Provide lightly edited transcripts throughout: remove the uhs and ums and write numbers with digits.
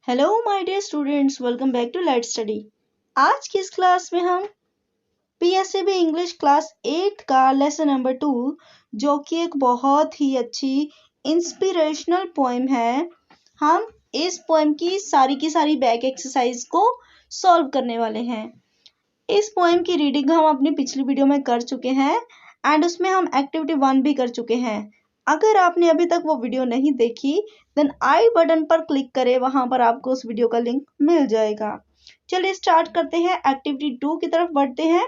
Hello my dear students, welcome back to let's study. आज की इस क्लास में हम पीएसएबी इंग्लिश क्लास 8 का लेसन नंबर 2, जो कि एक बहुत ही अच्छी इंस्पिरेशनल पोएम है, हम इस पोएम की सारी बैक एक्सरसाइज को सॉल्व करने वाले हैं। इस पोएम की रीडिंग हम अपनी पिछली वीडियो में कर चुके हैं एंड उसमें हम एक्टिविटी 1 भी कर चुके हैं। अगर आपने अभी तक वो वीडियो नहीं देखी देन आई बटन पर क्लिक करें, वहां पर आपको उस वीडियो का लिंक मिल जाएगा। चलिए स्टार्ट करते हैं, एक्टिविटी 2 की तरफ बढ़ते हैं।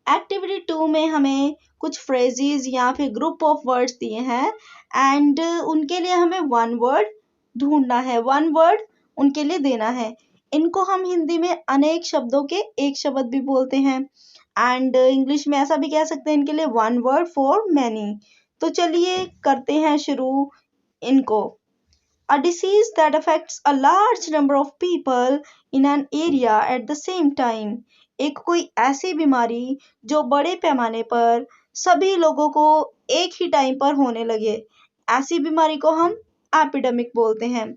एक्टिविटी 2 में हमें कुछ फ्रेजेस या फिर ग्रुप ऑफ वर्ड्स दिए हैं एंड उनके लिए हमें वन वर्ड ढूंढना है, वन वर्ड उनके लिए देना है। इनको हम हिंदी में अनेक शब्दों के एक शब्द भी बोलते हैं एंड इंग्लिश में ऐसा भी कह सकते हैं इनके लिए वन वर्ड फॉर मैनी। तो चलिए करते हैं शुरू इनको। A disease that affects a large number of people in an area at the same time। एक कोई ऐसी बीमारी जो बड़े पैमाने पर सभी लोगों को एक ही टाइम पर होने लगे, ऐसी बीमारी को हम एपिडेमिक बोलते हैं।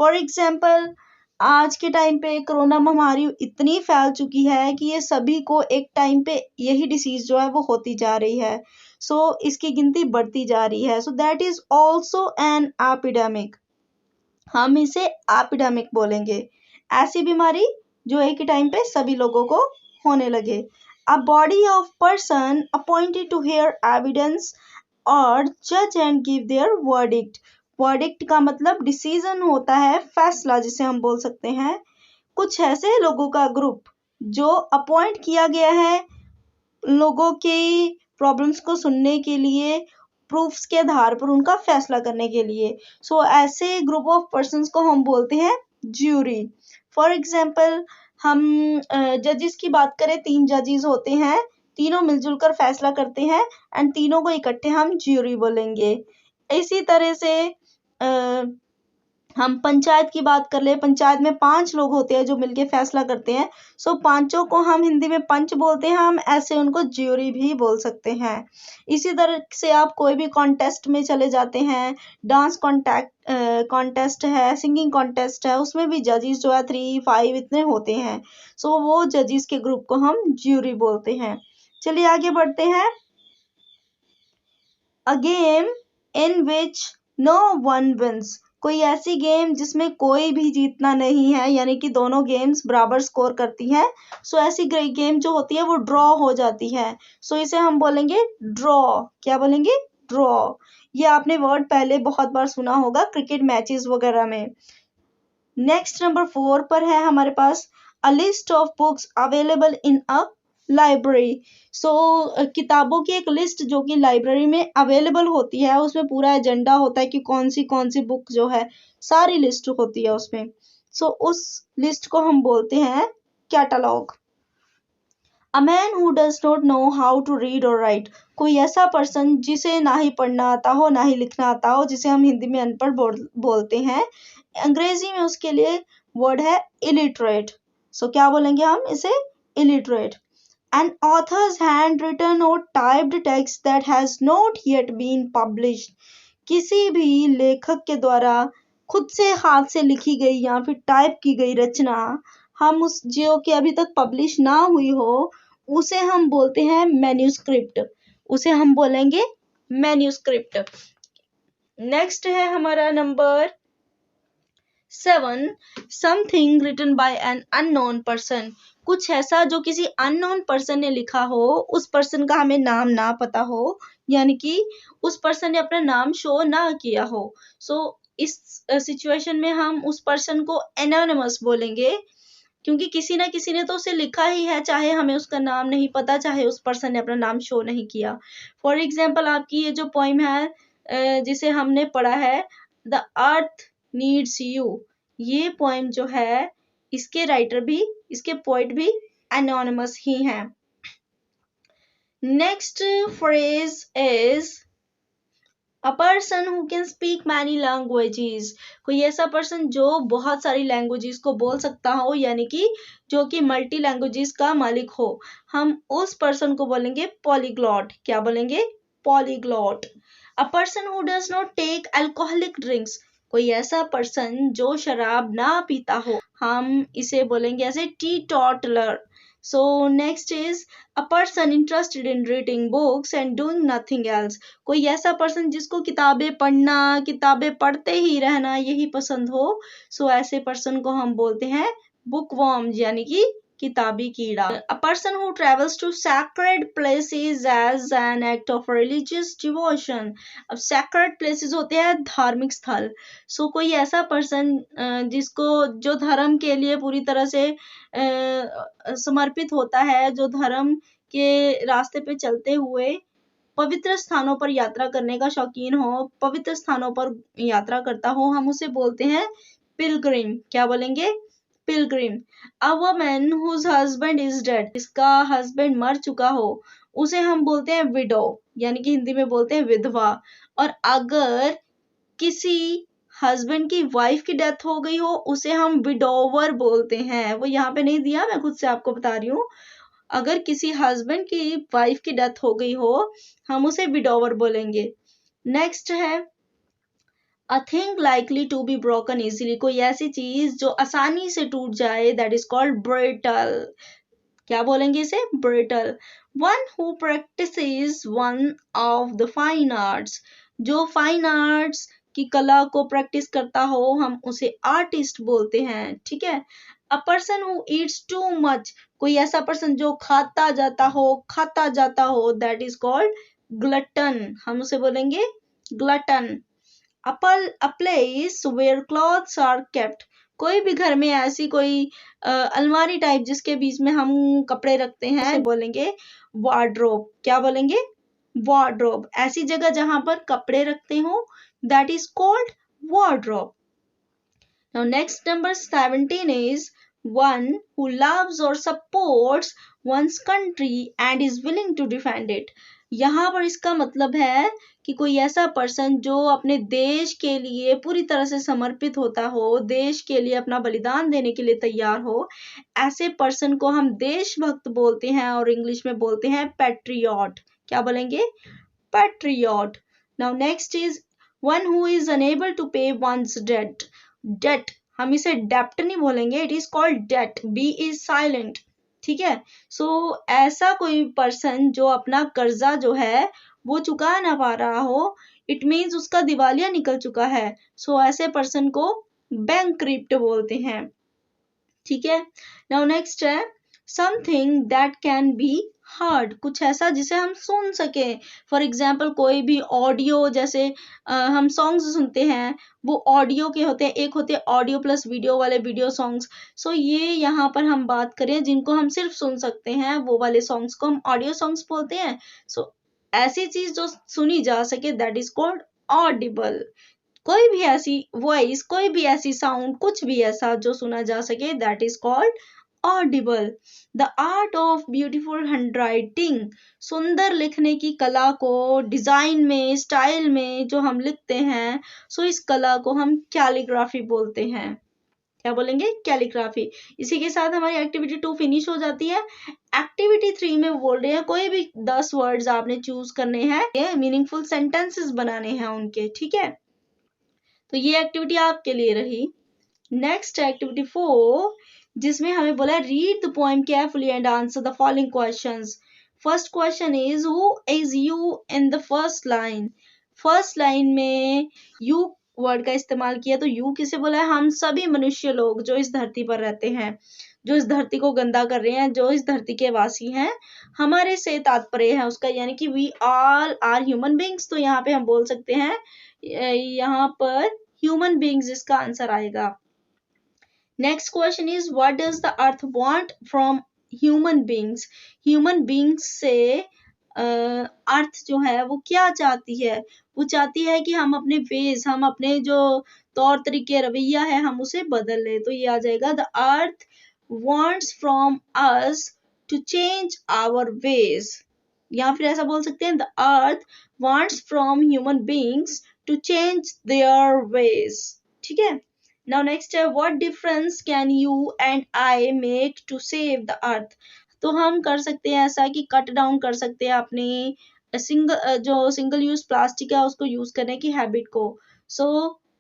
फॉर एग्जाम्पल, आज के टाइम पे कोरोना महामारी इतनी फैल चुकी है कि ये सभी को एक टाइम पे यही डिसीज जो है वो होती जा रही है। सो इसकी गिनती बढ़ती जा रही है। So that is also an epidemic. हम इसे एपिडेमिक बोलेंगे, ऐसी बीमारी जो एक ही टाइम पे सभी लोगों को होने लगे। A body of person appointed to hear evidence और जज and give their verdict. Verdict का मतलब डिसीजन होता है, फैसला जिसे हम बोल सकते हैं। कुछ ऐसे लोगों का ग्रुप जो अपॉइंट किया गया है लोगों की प्रॉब्लम्स को सुनने के लिए, प्रूफ्स के आधार पर उनका फैसला करने के लिए। सो ऐसे ग्रुप ऑफ पर्संस को हम बोलते हैं ज्यूरी। फॉर एग्जाम्पल, हम जजेस की बात करें, 3 जजेस होते हैं, तीनों मिलजुल कर फैसला करते हैं एंड तीनों को इकट्ठे हम ज्यूरी बोलेंगे। इसी तरह से हम पंचायत की बात कर ले, पंचायत में 5 लोग होते हैं जो मिलके फैसला करते हैं। सो पांचों को हम हिंदी में पंच बोलते हैं, हम ऐसे उनको ज्यूरी भी बोल सकते हैं। इसी तरह से आप कोई भी कॉन्टेस्ट में चले जाते हैं, डांस कॉन्टेस्ट है, सिंगिंग कॉन्टेस्ट है, उसमें भी जजेस जो है 3, 5 इतने होते हैं। सो वो जजेस के ग्रुप को हम ज्यूरी बोलते हैं। चलिए आगे बढ़ते हैं। A game in which no one wins. कोई ऐसी गेम जिसमें कोई भी जीतना नहीं है, यानी कि दोनों गेम्स बराबर स्कोर करती हैं। सो ऐसी गेम जो होती है वो ड्रॉ हो जाती है। सो इसे हम बोलेंगे ड्रॉ। क्या बोलेंगे? ड्रॉ। ये आपने वर्ड पहले बहुत बार सुना होगा क्रिकेट मैचेस वगैरह में। नेक्स्ट नंबर 4 पर है हमारे पास a list of books available in a library. So किताबों की एक लिस्ट जो कि लाइब्रेरी में अवेलेबल होती है, उसमें पूरा एजेंडा होता है कि कौन सी बुक जो है, सारी लिस्ट होती है उसमें। सो उस लिस्ट को हम बोलते हैं catalogue. A man who does not know how to read और राइट। कोई ऐसा पर्सन जिसे ना ही पढ़ना आता हो ना ही लिखना आता हो, जिसे हम हिंदी में अनपढ़ बोलते हैं। अंग्रेजी में उसके लिए वर्ड है इलिटरेट। सो क्या बोलेंगे हम इसे? Illiterate. An author's handwritten or typed text that has not yet been published। किसी भी लेखक के द्वारा खुद से हाथ से लिखी गई या फिर टाइप की गई रचना, हम उस जो कि अभी तक पब्लिश ना हुई हो, उसे हम बोलते हैं मैन्यूस्क्रिप्ट। उसे हम बोलेंगे मैन्यूस्क्रिप्ट। नेक्स्ट है हमारा number 7, something written by an unknown person. कुछ ऐसा जो किसी अननोन पर्सन ने लिखा हो, उस पर्सन का हमें नाम ना पता हो, यानी कि उस पर्सन ने अपना नाम शो ना किया हो। सो इस सिचुएशन में हम उस पर्सन को एनोनिमस बोलेंगे, क्योंकि किसी ना किसी ने तो उसे लिखा ही है, चाहे हमें उसका नाम नहीं पता, चाहे उस पर्सन ने अपना नाम शो नहीं किया। फॉर एग्जाम्पल, आपकी ये जो पोइम है जिसे हमने पढ़ा है, द अर्थ नीड्स यू, ये पोइम जो है, इसके राइटर भी, इसके पोइट भी एनोनिमस ही हैं। Next phrase is a person who can speak many languages. कोई ऐसा पर्सन जो बहुत सारी लैंग्वेजेस को बोल सकता हो, यानी कि जो कि मल्टी लैंग्वेजेस का मालिक हो, हम उस पर्सन को बोलेंगे पॉलीग्लॉट। क्या बोलेंगे? Polyglot. A person who does not take alcoholic drinks. कोई ऐसा पर्सन जो शराब ना पीता हो, हम इसे बोलेंगे ऐसे teetotaller. So next is a person interested in reading books and doing nothing else. कोई ऐसा पर्सन जिसको किताबें पढ़ना, किताबें पढ़ते ही रहना यही पसंद हो, सो ऐसे पर्सन को हम बोलते हैं बुकवॉर्म यानी कि किताबी कीड़ा। A person who travels to sacred places as an act of religious devotion। अब sacred places होते हैं धार्मिक स्थल। सो कोई ऐसा पर्सन जिसको जो धर्म के लिए पूरी तरह से समर्पित होता है, जो धर्म के रास्ते पे चलते हुए पवित्र स्थानों पर यात्रा करने का शौकीन हो, पवित्र स्थानों पर यात्रा करता हो, हम उसे बोलते हैं पिलग्रिम। क्या बोलेंगे? Pilgrim. A woman whose husband is dead, जिसका हस्बैंड मर चुका हो, उसे हम बोलते हैं विडो, यानी कि हिंदी में बोलते हैं विधवा। और अगर किसी हस्बैंड की वाइफ की डेथ हो गई हो, उसे हम विडोवर बोलते हैं। वो यहाँ पे नहीं दिया, मैं खुद से आपको बता रही हूँ। अगर किसी हस्बैंड की वाइफ की डेथ हो गई हो, हम उसे विडोवर बोलेंगे। नेक्स्ट है a thing likely to be broken easily. कोई ऐसी चीज जो आसानी से टूट जाए, दैट इज कॉल्ड ब्रिटल। क्या बोलेंगे इसे? Brittle. One who practices one of the fine arts. जो फाइन आर्ट्स की कला को प्रैक्टिस करता हो, हम उसे आर्टिस्ट बोलते हैं। ठीक है। अ person who Yeats too much. कोई ऐसा पर्सन जो खाता जाता हो, दैट इज कॉल्ड ग्लटन। हम उसे बोलेंगे glutton. A place where clothes are kept। कोई भी घर में ऐसी कोई अलमारी टाइप जिसके बीच में हम कपड़े रखते हैं, उसे बोलेंगे वार्डरोब। क्या बोलेंगे? वार्डरोब। ऐसी जगह जहां पर कपड़े रखते हो, that is called wardrobe. Now next number 17 is one who loves or supports one's country and is willing to defend it। यहाँ पर इसका मतलब है कि कोई ऐसा पर्सन जो अपने देश के लिए पूरी तरह से समर्पित होता हो, देश के लिए अपना बलिदान देने के लिए तैयार हो, ऐसे पर्सन को हम देशभक्त बोलते हैं और इंग्लिश में बोलते हैं पैट्रियट। क्या बोलेंगे? Patriot. Now next is one who is unable to pay one's debt. Debt, हम इसे डेप्ट नहीं बोलेंगे, it is called debt. B is silent. ठीक है। सो ऐसा कोई पर्सन जो अपना कर्जा जो है वो चुका ना पा रहा हो, इट मीन्स उसका दिवालिया निकल चुका है, सो ऐसे पर्सन को बैंकक्रप्ट बोलते हैं। ठीक है। नाउ नेक्स्ट है something that can be heard. कुछ ऐसा जिसे हम सुन सके। फॉर एग्जाम्पल कोई भी ऑडियो, जैसे हम सॉन्ग्स सुनते हैं, वो ऑडियो के होते हैं। एक होते हैं ऑडियो प्लस वीडियो वाले वीडियो सॉन्ग्स। सो ये यहाँ पर हम बात करें जिनको हम सिर्फ सुन सकते हैं, वो वाले सॉन्ग्स को हम ऑडियो सॉन्ग्स बोलते हैं। सो ऐसी चीज जो सुनी जा सके, दैट इज कॉल्ड ऑडिबल। कोई भी ऐसी वॉइस, कोई भी ऐसी साउंड, कुछ भी ऐसा जो सुना जा सके, that is called Audible. The art of beautiful handwriting. सुंदर लिखने की कला को, डिजाइन में, स्टाइल में जो हम लिखते हैं, सो इस कला को हम कैलीग्राफी बोलते हैं। क्या बोलेंगे? कैलीग्राफी। इसी के साथ हमारी एक्टिविटी 2 फिनिश हो जाती है। एक्टिविटी 3 में बोल रहे हैं कोई भी 10 वर्ड्स आपने चूज करने हैं, मीनिंगफुल सेंटेंसेस बनाने हैं उनके। ठीक है। तो ये एक्टिविटी आपके लिए रही। नेक्स्ट एक्टिविटी 4, जिसमें हमें बोला है read the poem carefully and answer the following questions. First question is who is you in the first line. First line में यू वर्ड का इस्तेमाल किया, तो यू किसे बोला है? हम सभी मनुष्य लोग जो इस धरती पर रहते हैं, जो इस धरती को गंदा कर रहे हैं, जो इस धरती के वासी हैं, हमारे से तात्पर्य है उसका, यानी कि we all are human beings. तो यहाँ पे हम बोल सकते हैं, यहाँ पर ह्यूमन बींग्स इसका आंसर आएगा। Next question is what does the earth want from human beings. Human beings से अर्थ जो है वो क्या चाहती है? वो चाहती है कि हम अपने वेज, हम अपने जो तौर तरीके, रवैया है, हम उसे बदल ले। तो ये आ जाएगा the earth wants from us to change our ways. या फिर ऐसा बोल सकते हैं the earth wants from human beings to change their ways. ठीक है। नाउ नेक्स्ट है what difference can you and I make to save the earth. तो हम कर सकते हैं ऐसा कि कट डाउन कर सकते हैं अपनी सिंगल यूज प्लास्टिक है उसको यूज करने की हैबिट को। सो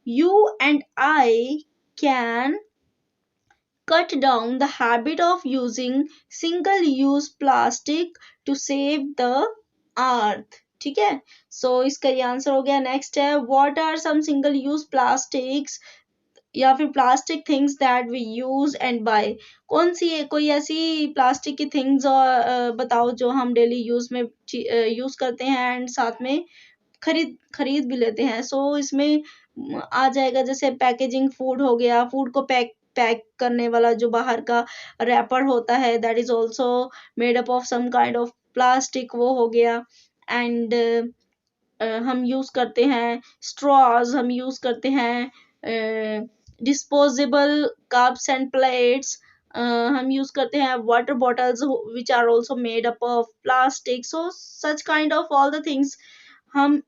you and I can cut down the habit of using single use plastic to save the earth. ठीक है, सो इसका ये आंसर हो गया. नेक्स्ट है, what are some single use plastics या फिर plastic things that we use and buy. कौन सी है कोई ऐसी प्लास्टिक की थिंग्स बताओ जो हम डेली यूज में यूज करते हैं एंड साथ में खरीद भी लेते हैं. सो इसमें आ जाएगा जैसे पैकेजिंग फूड हो गया, फूड को पैक करने वाला जो बाहर का रैपर होता है, that is also made up of some kind of plastic, वो हो गया. एंड हम यूज करते हैं स्ट्रॉज, हम यूज करते हैं डिस्पोजेबल कप्स एंड प्लेट्स, हम यूज करते हैं water bottles which are also made up of plastic. So such kind of all the things हम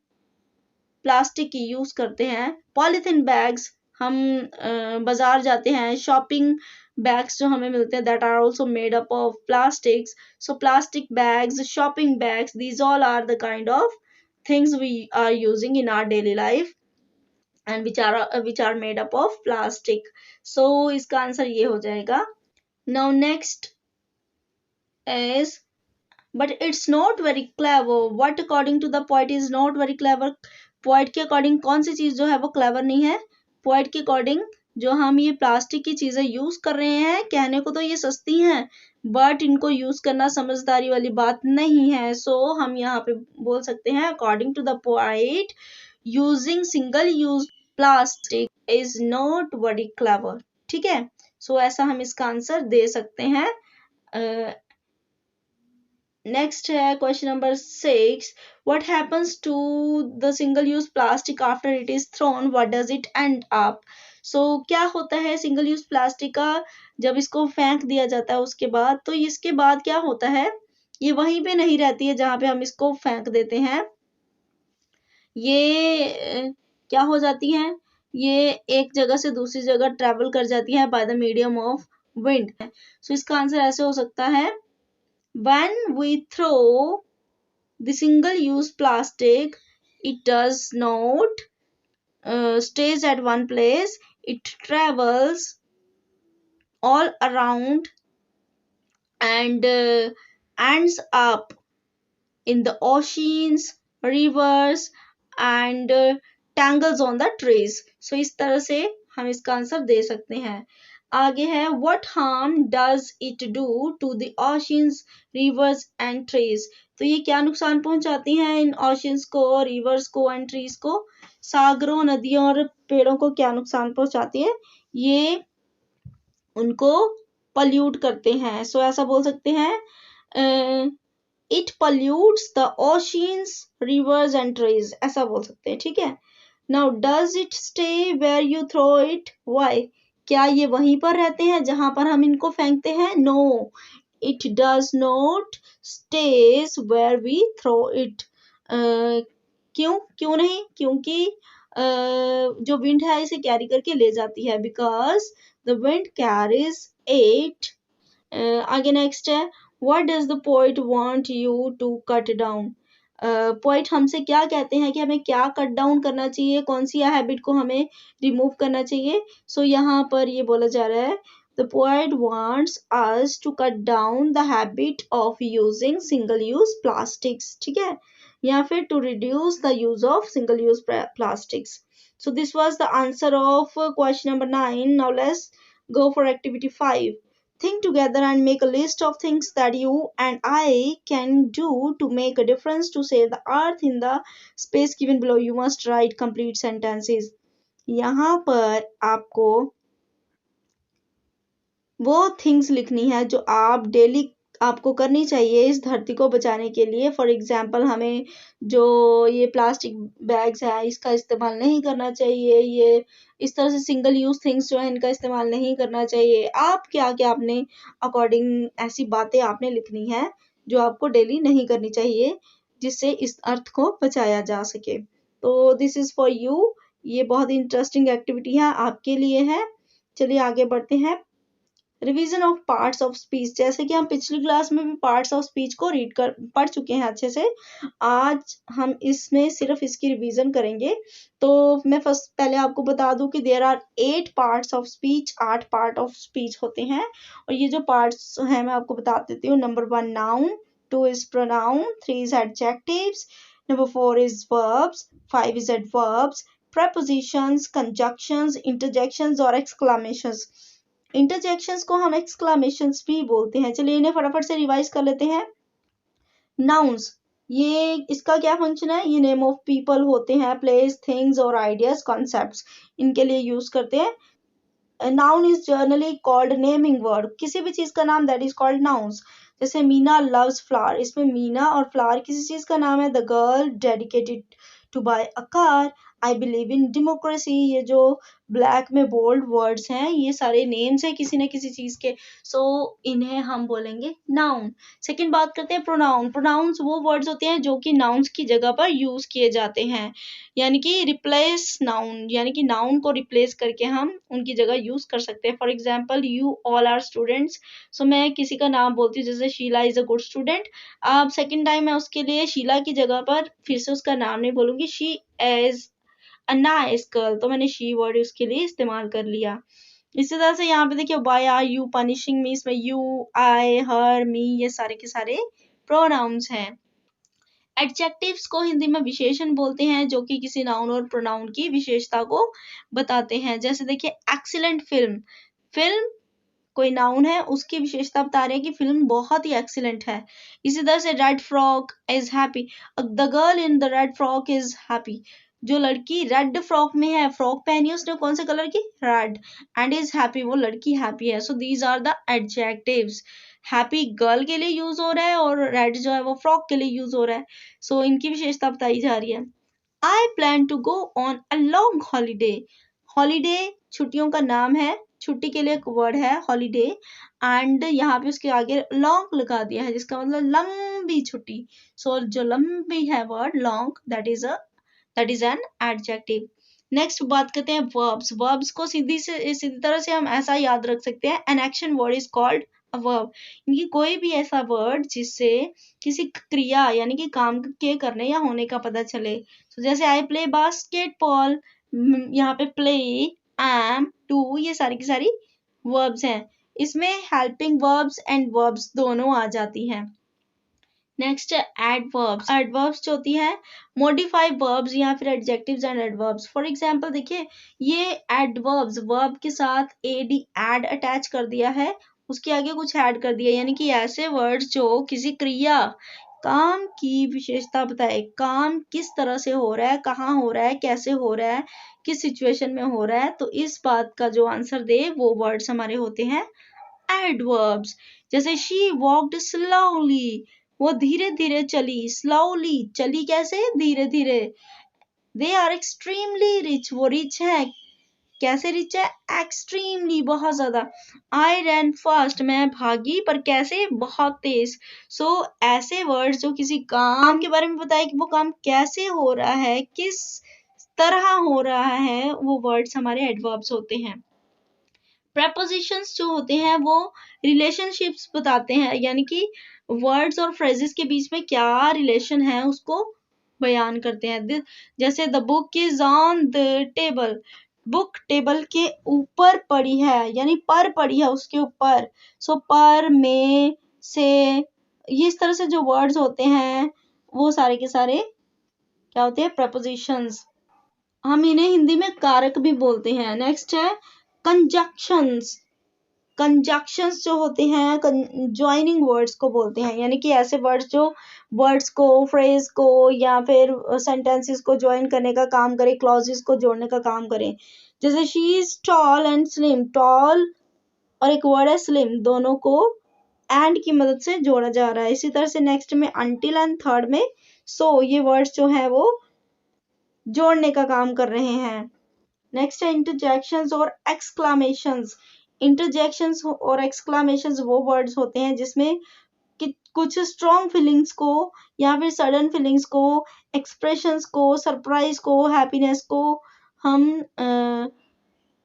प्लास्टिक की यूज करते हैं. पॉलीथीन बैग्स, हम बाजार जाते हैं, शॉपिंग बैग्स जो हमें मिलते हैं that are also made up of plastics. So plastic bags, shopping bags, these all are the kind of things we are using in our daily life and which are made up of plastic. So इसका answer ये हो जाएगा. Now next is, but it's not very clever. What according to the poet is not very clever? Poet के according कौन सी चीज जो है वो क्लेवर नहीं है? पोइट के अकॉर्डिंग जो हम ये प्लास्टिक की चीजें यूज कर रहे हैं, कहने को तो ये सस्ती हैं बट इनको यूज करना समझदारी वाली बात नहीं है. सो हम यहाँ पे बोल सकते हैं according to the poet using single use plastic is not very clever. ठीक है, सो ऐसा हम इसका आंसर दे सकते हैं. नेक्स्ट है question number 6. What happens to the single use plastic after it is thrown, what does it end up. So क्या होता है सिंगल यूज प्लास्टिक का जब इसको फेंक दिया जाता है उसके बाद, तो इसके बाद क्या होता है, ये वहीं पे नहीं रहती है जहां पे हम इसको फेंक देते हैं. ये क्या हो जाती हैं, ये एक जगह से दूसरी जगह ट्रेवल कर जाती है by the medium of wind. So इसका आंसर ऐसे हो सकता है, when we throw the single use plastic, it does not stays at one place, it travels all around and ends up in the oceans, rivers and tangles on the trees. So इस तरह से हम इसका answer दे सकते हैं. आगे है, what harm does it do to the oceans, rivers and trees. तो ये क्या नुकसान पहुंचाती हैं इन oceans को, rivers को and trees को. सागरों, नदियों और पेड़ों को क्या नुकसान पहुंचाती है, ये उनको pollute करते हैं. सो ऐसा बोल सकते हैं it pollutes the oceans, rivers and trees, ऐसा बोल सकते हैं. ठीक है, now does it stay where you throw it, why. क्या ये वहीं पर रहते हैं जहां पर हम इनको फेंकते हैं? No, it does not stage where we throw it. क्यों नहीं? क्योंकि जो विंड है इसे कैरी करके ले जाती है, because the wind carries it. आगे नेक्स्ट है, what does the poet want you to cut down. Poet हमसे क्या कहते हैं कि हमें क्या कट डाउन करना चाहिए, कौन सी हैबिट को हमें रिमूव करना चाहिए. सो यहाँ पर ये बोला जा रहा है, the poet wants us to cut down the habit of using single use plastics. ठीक है, या फिर to reduce the use of single use plastics. So this was the answer of question number 9. Now let's go for activity 5. Think together and make a list of things that you and I can do to make a difference to save the earth in the space given below. You must write complete sentences. यहाँ पर आपको वो things लिखनी है जो आप daily आपको करनी चाहिए इस धरती को बचाने के लिए. फॉर एग्जाम्पल, हमें जो ये प्लास्टिक बैग्स है इसका इस्तेमाल नहीं करना चाहिए, ये इस तरह से सिंगल यूज थिंग्स जो है इनका इस्तेमाल नहीं करना चाहिए. आप क्या क्या अपने अकॉर्डिंग ऐसी बातें आपने लिखनी है जो आपको डेली नहीं करनी चाहिए जिससे इस अर्थ को बचाया जा सके. तो दिस इज फॉर यू. ये बहुत इंटरेस्टिंग एक्टिविटी है, आपके लिए है. चलिए आगे बढ़ते हैं. Revision of parts of speech, जैसे कि हम पिछली क्लास में भी पार्ट्स ऑफ स्पीच को पढ़ चुके हैं अच्छे से, आज हम इसमें सिर्फ इसकी रिवीजन करेंगे। तो मैं पहले आपको बता दूं कि there are 8 parts of speech, 8 part of speech होते हैं, और ये जो पार्ट्स हैं मैं आपको बता देती हूँ। Number 1 noun, 2 is pronoun, 3 is adjectives, number 4 is verbs, 5 is adverbs, prepositions, conjunctions, interjections और exclamations। इंटरजेक्शंस को हम एक्सक्लामेशंस भी बोलते हैं। चलिए इन्हें फटाफट से रिवाइज कर लेते हैं। नाउन्स, ये इसका क्या फंक्शन है, ये नेम ऑफ पीपल होते हैं, प्लेस, थिंग्स और आइडियाज, कॉन्सेप्ट्स, इनके लिए यूज करते हैं। Noun is generally called naming word, किसी भी चीज का नाम दैट इज कॉल्ड नाउन्स। जैसे मीना लव्स फ्लावर, इसमें मीना और फ्लावर किसी चीज का नाम है। The girl dedicated to buy a car, I believe in democracy, ये जो ब्लैक में बोल्ड वर्ड्स हैं ये सारे नेम्स हैं किसी न किसी चीज के, सो इन्हें हम बोलेंगे नाउन। सेकंड बात करते हैं प्रोनाउन। प्रोनाउंस वो वर्ड्स होते हैं जो कि नाउन्स की जगह पर यूज किए जाते हैं, यानी कि रिप्लेस नाउन, यानी कि नाउन को रिप्लेस करके हम उनकी जगह यूज कर सकते हैं। For example you all are students, so मैं किसी का नाम बोलती हूँ जैसे Sheela is a good student, अब सेकेंड टाइम मैं उसके लिए शीला की जगह पर फिर से उसका नाम नहीं बोलूंगी, she is a nice girl, तो मैंने शी वर्ड उसके लिए इस्तेमाल कर लिया। इसी तरह से यहाँ पे देखिए वाई आर यू पनिशिंग मी, इसमें यू, आई, हर, मी ये सारे के सारे प्रोनाउंस हैं। एडजेक्टिव्स को हिंदी में विशेषण बोलते हैं जो कि किसी नाउन और प्रोनाउन की विशेषता को बताते हैं। जैसे देखिए एक्सीलेंट फिल्म, फिल्म कोई नाउन है उसकी विशेषता बता रहे हैं कि फिल्म बहुत ही एक्सीलेंट है। इसी तरह से red frock is happy, the girl in the red frock is happy, जो लड़की रेड फ्रॉक में है, फ्रॉक पहनी है उसने कौन से कलर की, रेड, एंड इज हैप्पी, वो लड़की हैप्पी है। So these are the adjectives. Happy girl के लिए यूज हो रहा है और रेड जो है वो फ्रॉक के लिए यूज हो रहा है, सो इनकी विशेषता बताई जा रही है। I plan to go on a long holiday, holiday छुट्टियों का नाम है, छुट्टी के लिए एक वर्ड है हॉलीडे, एंड यहाँ पे उसके आगे लॉन्ग लगा दिया है जिसका मतलब लंबी छुट्टी। सो जो लंबी है word long, that is an adjective. Next बात करते हैं वर्ब्स। वर्ब्स को सीधी तरह से हम ऐसा याद रख सकते हैं, an action word is called a verb, इनकी कोई भी ऐसा वर्ड जिससे किसी क्रिया यानी कि काम के करने या होने का पता चले। तो जैसे आई प्ले बास्केटबॉल, यहाँ पे प्ले, एम, टू ये सारी की सारी वर्ब्स हैं। इसमें हेल्पिंग वर्ब्स एंड वर्ब्स दोनों आ जाती हैं। Next adverbs. एडवर्ब्स जो होती है मॉडिफाई वर्ब्स या फिर adjectives and adverbs. For example देखिए ये एडवर्ब्स वर्ब के साथ एड एड अटैच कर दिया है, उसके आगे कुछ ऐड कर दिया, यानी कि ऐसे वर्ड्स जो किसी क्रिया काम की विशेषता बताए, काम किस तरह से हो रहा है, कहाँ हो रहा है, कैसे हो रहा है, किस सिचुएशन में हो रहा है, तो इस बात का जो आंसर दे वो वर्ड्स हमारे होते हैं एडवर्ब्स। जैसे शी वॉक्ड स्लोली, वो धीरे धीरे चली, स्लोली चली कैसे, धीरे धीरे। दे आर एक्सट्रीमली रिच, वो रिच है, कैसे रिच है, एक्सट्रीमली बहुत ज्यादा। आई रैन फास्ट, मैं भागी पर कैसे, बहुत तेज। सो ऐसे वर्ड्स जो किसी काम के बारे में बताए कि वो काम कैसे हो रहा है, किस तरह हो रहा है, वो वर्ड्स हमारे एडवर्ब्स होते हैं। प्रेपोजिशंस जो होते हैं वो रिलेशनशिप्स बताते हैं, यानी कि वर्ड्स और फ्रेजेस के बीच में क्या रिलेशन है उसको बयान करते हैं। जैसे the book is on the table, book table के ऊपर पड़ी है, यानी पर पड़ी है उसके ऊपर। सो पर, में, से, ये इस तरह से जो वर्ड्स होते हैं वो सारे के सारे क्या होते हैं, प्रपोजिशंस। हम इन्हें हिंदी में कारक भी बोलते हैं। नेक्स्ट है कंजक्शंस। कंजक्शंस जो होते हैं ज्वाइनिंग वर्ड्स को बोलते हैं, यानी कि ऐसे वर्ड्स जो वर्ड्स को, फ्रेज को या फिर सेंटेंसेस को ज्वाइन करने का काम करे, क्लॉजेस को जोड़ने का काम करे। जैसे she is tall and slim, tall और एक वर्ड है स्लिम, दोनों को एंड की मदद से जोड़ा जा रहा है। इसी तरह से नेक्स्ट में अंटिल एंड थर्ड में सो, ये वर्ड्स जो है वो जोड़ने का काम कर रहे हैं। नेक्स्ट है इंटरजेक्शंस और एक्सक्लामेशंस। इंटरजेक्शंस और एक्सक्लामेशंस वो वर्ड्स होते हैं जिसमें कुछ स्ट्रॉन्ग फीलिंग्स को या फिर सडन फीलिंग्स को, एक्सप्रेशंस को, सरप्राइज को, हैप्पीनेस को हम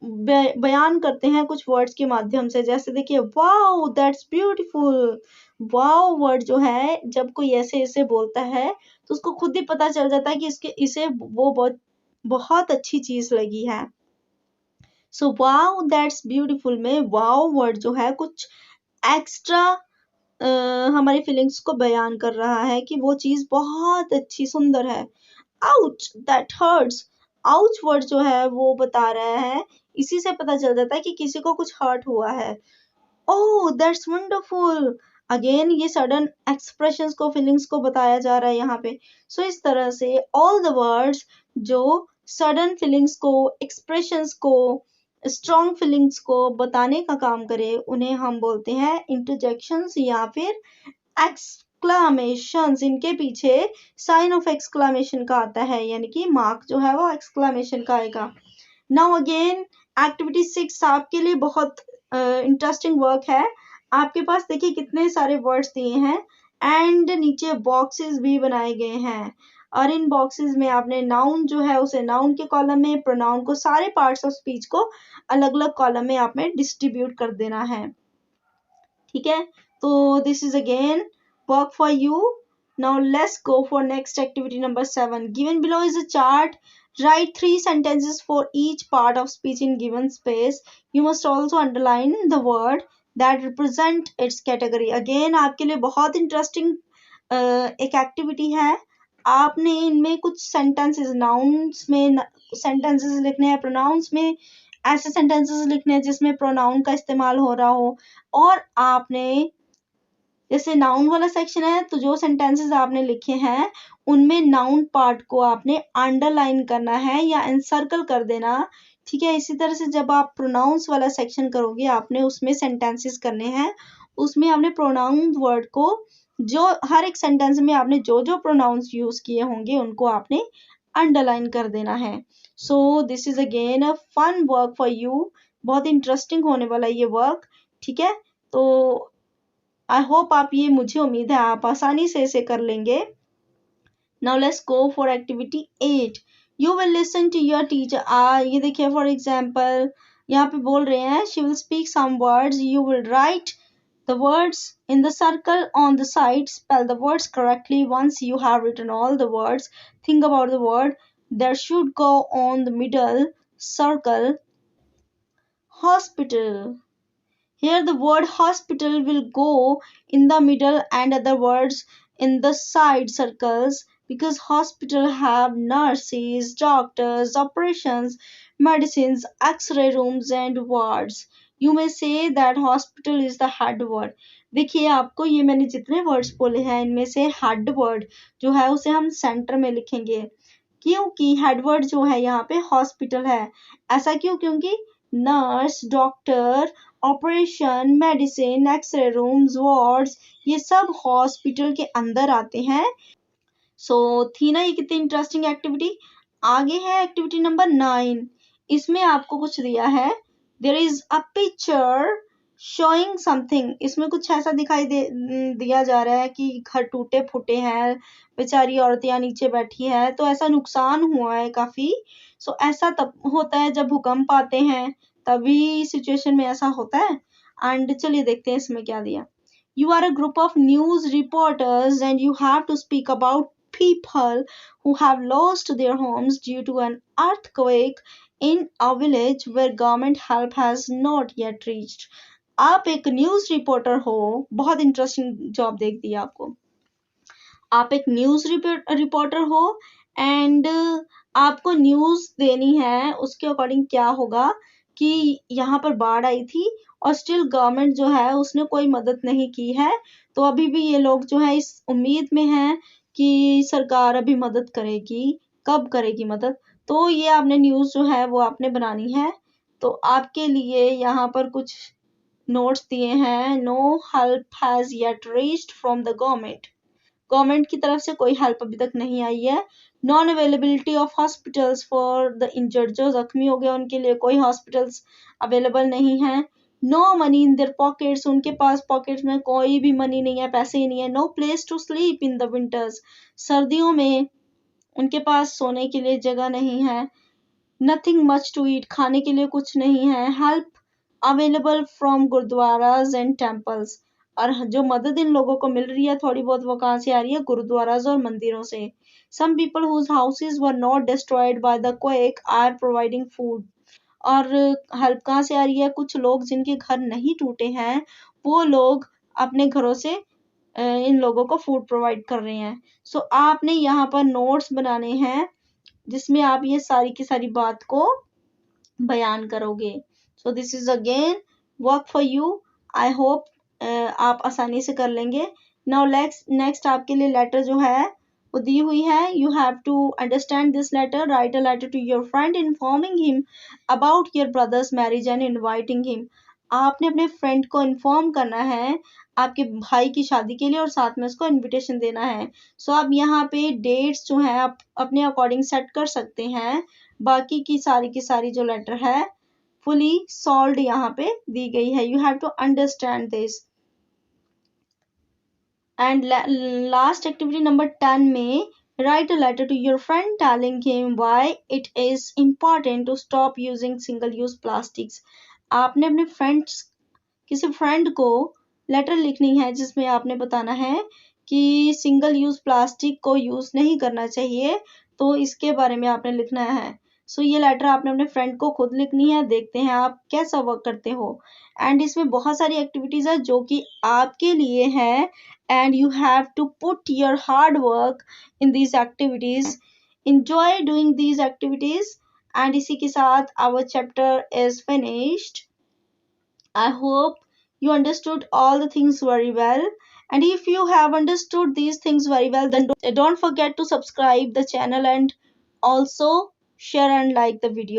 बयान करते हैं कुछ वर्ड्स के माध्यम से। जैसे देखिए, wow that's beautiful. Wow word जो है जब कोई ऐसे ऐसे बोलता है तो उसको खुद ही पता चल जाता है कि इसे वो बहुत बहुत अच्छी चीज लगी है। सो वाओ दैट्स ब्यूटीफुल में वाओ वर्ड जो है कुछ एक्स्ट्रा हमारी फीलिंग्स को बयान कर रहा है कि वो चीज बहुत अच्छी सुंदर है। Ouch that hurts. Ouch word जो है वो बता रहा है, इसी से पता चल जाता है कि किसी को कुछ हर्ट हुआ है। Oh that's wonderful. अगेन ये सडन एक्सप्रेशंस को फीलिंग्स को बताया जा रहा है यहाँ पे। सो इस तरह से ऑल द वर्ड्स जो सडन फीलिंग्स को, एक्सप्रेशंस को, स्ट्रॉन्ग फीलिंग्स को बताने का काम करे उन्हें हम बोलते हैं इंटरजेक्शंस या फिर एक्सक्लामेशंस। इनके पीछे साइन ऑफ एक्सक्लामेशन का आता है, यानी कि मार्क जो है वो एक्सक्लामेशन का आएगा। नाउ अगेन एक्टिविटी 6 आपके लिए बहुत इंटरेस्टिंग वर्क है। आपके पास देखिए कितने सारे वर्ड्स दिए हैं एंड नीचे बॉक्सेस भी बनाए गए हैं, और इन बॉक्सेस में आपने नाउन जो है उसे नाउन के कॉलम में, प्रोनाउन को, सारे पार्ट्स ऑफ स्पीच को अलग अलग कॉलम में आपने डिस्ट्रीब्यूट कर देना है। ठीक है, तो this is again work for you. Now let's go for next activity number 7। Given below is a chart. Write 3 sentences for each part of speech in given space. You must also underline the word that represent its category. Again आपके लिए बहुत interesting एक activity है। आपने इनमें कुछ sentences, nouns में sentences लिखने हैं, प्रोनाउंस में ऐसे सेंटेंसेस लिखने हैं जिसमें प्रोनाउन का इस्तेमाल हो रहा हो, और आपने जैसे नाउन वाला सेक्शन है तो जो सेंटेंसेस आपने लिखे हैं उनमें नाउन पार्ट को आपने अंडरलाइन करना है या एनसर्कल कर देना। ठीक है, इसी तरह से जब आप प्रोनाउंस वाला सेक्शन करोगे आपने उसमें सेंटेंसेस करने हैं, उसमें आपने प्रोनाउन वर्ड को, जो हर एक सेंटेंस में आपने जो जो प्रोनाउंस यूज किए होंगे उनको आपने अंडरलाइन कर देना है। So this is again a fun work for you. बहुत इंटरेस्टिंग होने वाला ये वर्क। ठीक है, तो आई होप आप ये, मुझे उम्मीद है आप आसानी से इसे कर लेंगे। Now let's go for activity 8। You will listen to your teacher. ये देखिए फॉर एग्जाम्पल यहाँ पे बोल रहे हैं she will speak some words, you will write the words in the circle on the side. Spell the words correctly. Once you have written all the words, think about the word that should go on the middle circle. Hospital. Here the word hospital will go in the middle and other words in the side circles, because hospital have nurses, doctors, operations, medicines, x-ray rooms and wards. You may say that hospital is the head word. देखिए आपको ये मैंने जितने words बोले हैं इनमें से head word जो है उसे हम सेंटर में लिखेंगे, क्योंकि हेड वर्ड जो है यहाँ पे हॉस्पिटल है। ऐसा क्यों? क्योंकि nurse, doctor, operation, medicine, x-ray rooms, wards, ये सब हॉस्पिटल के अंदर आते हैं। सो थी ना ये कितनी इंटरेस्टिंग एक्टिविटी। आगे है एक्टिविटी नंबर 9। इसमें आपको कुछ दिया है, there is a picture showing something. इसमें कुछ ऐसा दिखाई दिया जा रहा है कि घर टूटे फूटे हैं, बेचारी औरतियां नीचे बैठी है, तो ऐसा नुकसान हुआ है काफी। सो ऐसा तब होता है जब भूकंप आते हैं, तभी सिचुएशन में ऐसा होता है। एंड चलिए देखते हैं इसमें क्या दिया। You are a group of news reporters and you have to speak about people who have lost their homes due to an earthquake in a village where government help has not yet reached. आप एक news reporter हो, बहुत interesting job देख दी आपको। आप एक news reporter हो and आपको न्यूज देनी है उसके अकॉर्डिंग क्या होगा कि यहाँ पर बाढ़ आई थी और स्टिल गवर्नमेंट जो है उसने कोई मदद नहीं की है, तो अभी भी ये लोग जो है इस उम्मीद में हैं कि सरकार अभी मदद करेगी। कब करेगी मदद? तो ये आपने न्यूज जो है वो आपने बनानी है। तो आपके लिए यहाँ पर कुछ नोट्स दिए हैं। No help has yet reached from the government. Government की तरफ से कोई हेल्प अभी तक नहीं आई है। Non availability of hospitals for the injured, जो जख्मी हो गए उनके लिए कोई हॉस्पिटल्स अवेलेबल नहीं है। No money in their pockets, उनके पास पॉकेट्स में कोई भी मनी नहीं है, पैसे ही नहीं है। No place to sleep in the winters, सर्दियों में उनके पास सोने के लिए जगह नहीं है। नथिंग मच टू ईट, खाने के लिए कुछ नहीं है। Help available from gurdwaras and temples, और जो मदद इन लोगों को मिल रही है थोड़ी बहुत, वो कहाँ से आ रही है? गुरुद्वाराज और मंदिरों से। Some people whose houses were not destroyed by the quake are providing food, और हेल्प कहाँ से आ रही है? कुछ लोग जिनके घर नहीं टूटे हैं वो लोग अपने घरों से इन लोगों को फूड प्रोवाइड कर रहे हैं। सो आपने यहाँ पर नोट्स बनाने हैं जिसमें आप ये सारी की सारी बात को बयान करोगे। सो this is again work for you. I hope आप आसानी से कर लेंगे। नाउ नेक्स्ट आपके लिए लेटर जो है वो दी हुई है। You have to understand this letter. Write a letter to your friend informing him about your brother's marriage and inviting him. आपने अपने फ्रेंड को इन्फॉर्म करना है आपके भाई की शादी के लिए और साथ में उसको इनविटेशन देना है। सो आप यहाँ पे डेट्स जो है आप अपने अकॉर्डिंग सेट कर सकते हैं। बाकी की सारी जो लेटर है फुली सॉल्व यहाँ पे दी गई है। You have to understand this. And last activity number 10 में write a letter to your friend telling him why it is important to stop using single use plastics. आपने अपने फ्रेंड्स किसी फ्रेंड को लेटर लिखनी है जिसमें आपने बताना है कि सिंगल यूज प्लास्टिक को यूज नहीं करना चाहिए, तो इसके बारे में आपने लिखना है। सो ये लेटर आपने अपने फ्रेंड को खुद लिखनी है। देखते हैं आप कैसा वर्क करते हो। एंड इसमें बहुत सारी एक्टिविटीज है जो कि आपके लिए है, and you have to put your hard work in these activities. enjoy doing these activities। And इसी के साथ our chapter is finished। I hope you understood all the things very well. And if you have understood these things very well, then don't forget to subscribe the channel and also share and like the video.